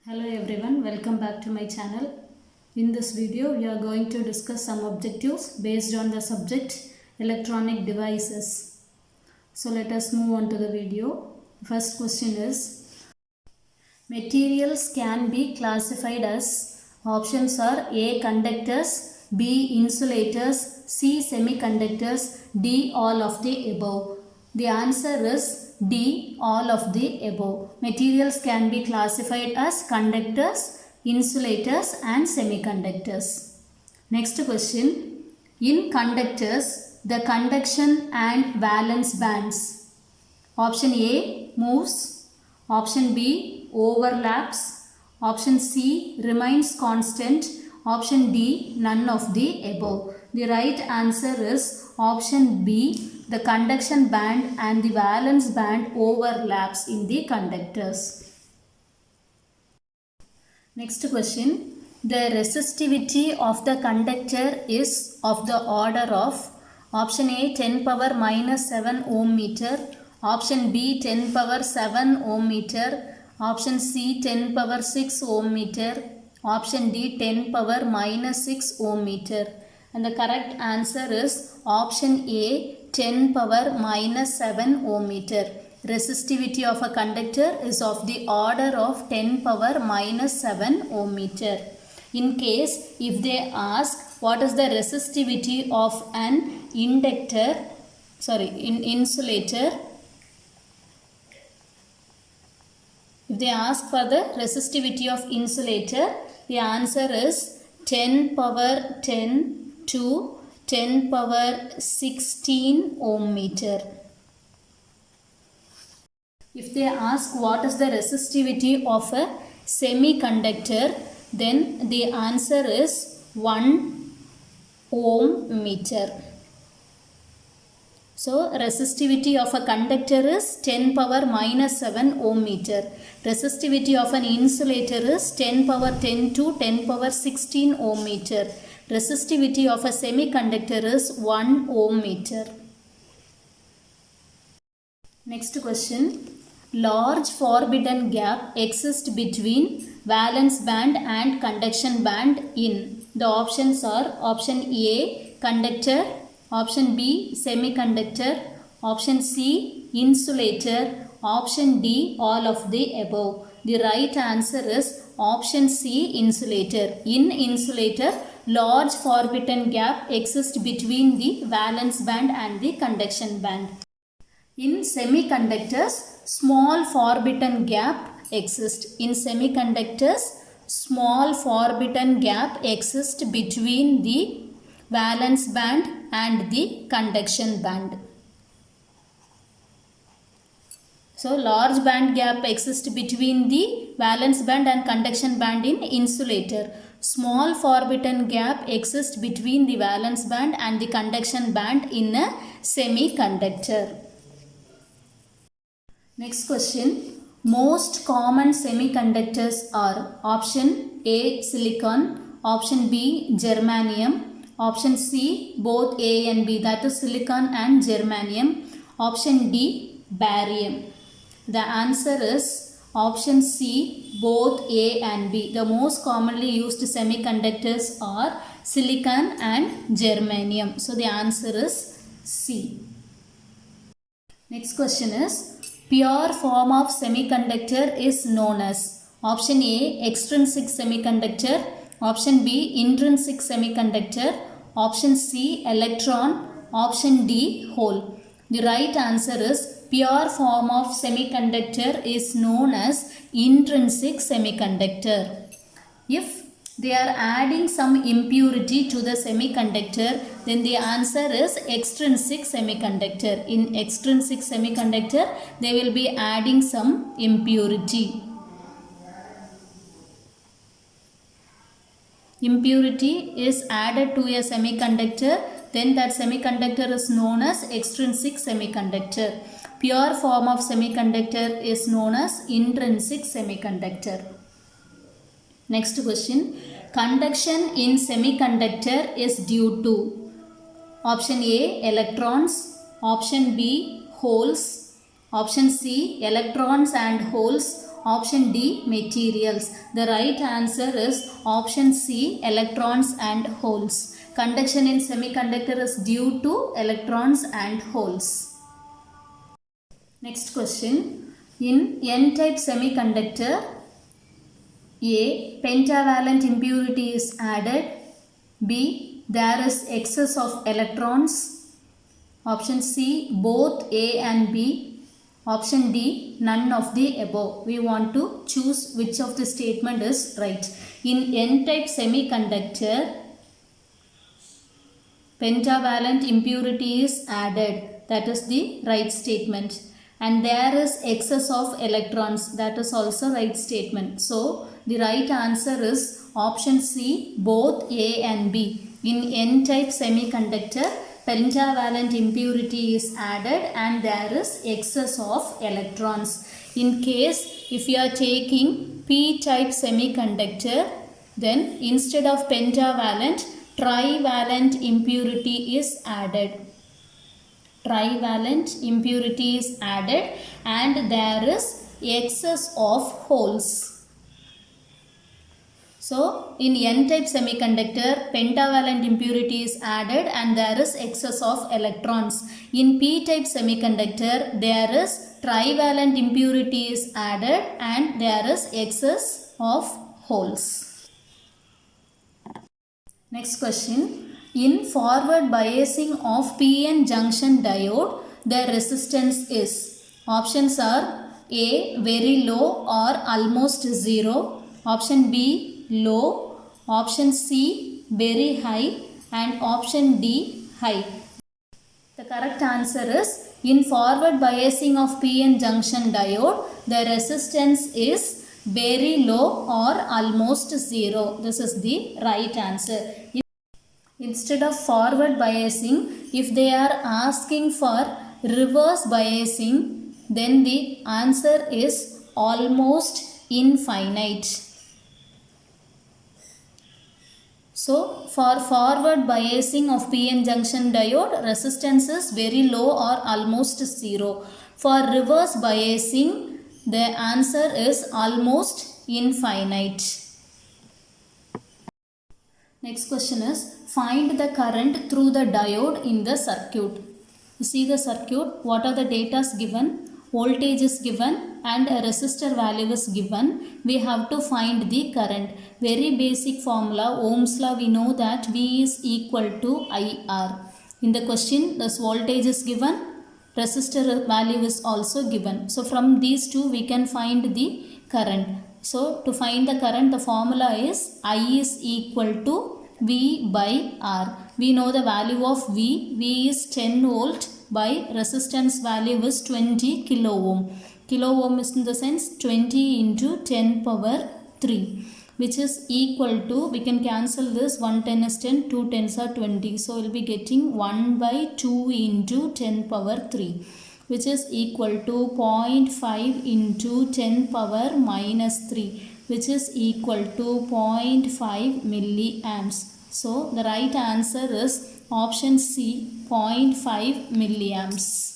Hello everyone, welcome back to my channel. In this video, we are going to discuss some objectives based on the subject electronic devices. So let us move on to the video. First question is, materials can be classified as, options are A. Conductors, B. Insulators, C. Semiconductors, D. All of the above. The answer is D. All of the above. Materials can be classified as conductors, insulators and semiconductors. Next question. In conductors, the conduction and valence bands. Option A moves. Option B overlaps. Option C remains constant. Option D none of the above. The right answer is option B. The conduction band and the valence band overlaps in the conductors. Next question. The resistivity of the conductor is of the order of, option A 10 power minus 7 ohm meter, option B 10 power 7 ohm meter, option C 10 power 6 ohm meter, option D 10 power minus 6 ohm meter. And the correct answer is option A 10 power minus 7 ohm meter. Resistivity of a conductor is of the order of 10 power minus 7 ohm meter. In case if they ask what is the resistivity of an insulator, if they ask for the resistivity of insulator, the answer is 10 power 10 to 10 power 16 ohm meter. If they ask what is the resistivity of a semiconductor, then the answer is 1 ohm meter. So, resistivity of a conductor is 10 power minus 7 ohm meter. Resistivity of an insulator is 10 power 10 to 10 power 16 ohm meter. Resistivity of a semiconductor is 1 ohm meter. Next question. Large forbidden gap exists between valence band and conduction band in. The options are option A conductor, option B semiconductor, option C insulator, option D all of the above. The right answer is option C insulator. In insulator, large forbidden gap exists between the valence band and the conduction band. In semiconductors, small forbidden gap exists. In semiconductors, small forbidden gap exists between the valence band and the conduction band. So, large band gap exists between the valence band and conduction band in insulator. Small forbidden gap exists between the valence band and the conduction band in a semiconductor. Next question. Most common semiconductors are option A silicon, option B germanium, option C both A and B, that is silicon and germanium, option D barium. The answer is option C both A and B. The most commonly used semiconductors are silicon and germanium. So the answer is C. Next question is, pure form of semiconductor is known as, option A extrinsic semiconductor, option B intrinsic semiconductor, option C electron, option D hole. The right answer is pure form of semiconductor is known as intrinsic semiconductor. If they are adding some impurity to the semiconductor, then the answer is extrinsic semiconductor. In extrinsic semiconductor, they will be adding some impurity. Impurity is added to a semiconductor, then that semiconductor is known as extrinsic semiconductor. Pure form of semiconductor is known as intrinsic semiconductor. Next question. Conduction in semiconductor is due to, option A electrons, option B holes, option C electrons and holes, Option D, materials. The right answer is option C, electrons and holes. Conduction in semiconductor is due to electrons and holes. Next question. In N-type semiconductor, A. Pentavalent impurity is added. B. There is excess of electrons. Option C. Both A and B. Option D. None of the above. We want to choose which of the statement is right. In N-type semiconductor, pentavalent impurity is added. That is the right statement. And there is excess of electrons. That is also right statement. So, the right answer is option C, both A and B. In N-type semiconductor, pentavalent impurity is added and there is excess of electrons. In case if you are taking P-type semiconductor, then instead of pentavalent, trivalent impurity is added. Trivalent impurity is added and there is excess of holes. So, in N-type semiconductor, pentavalent impurity is added and there is excess of electrons. In P-type semiconductor, there is trivalent impurity is added and there is excess of holes. Next question. In forward biasing of PN junction diode, the resistance is. Options are A, very low or almost zero. Option B, low. Option C, very high. And option D, high. The correct answer is in forward biasing of PN junction diode, the resistance is very low or almost zero. This is the right answer. Instead of forward biasing, if they are asking for reverse biasing, then the answer is almost infinite. So, for forward biasing of PN junction diode, resistance is very low or almost zero. For reverse biasing, the answer is almost infinite. Next question is, find the current through the diode in the circuit. You see the circuit, what are the data given? Voltage is given and a resistor value is given. We have to find the current. Very basic formula, Ohm's law, we know that V is equal to IR. In the question, this voltage is given, resistor value is also given. So, from these two, we can find the current. So, to find the current, the formula is I is equal to V by R. We know the value of V. V is 10 volt by resistance value is 20 kilo ohm. Kilo ohm is in the sense 20 into 10 power 3, which is equal to, we can cancel this, 1 10 is 10, 2 10s are 20. So, we will be getting 1 by 2 into 10 power 3, which is equal to 0.5 into 10 power minus 3, which is equal to 0.5 milliamps. So, the right answer is option C, 0.5 milliamps.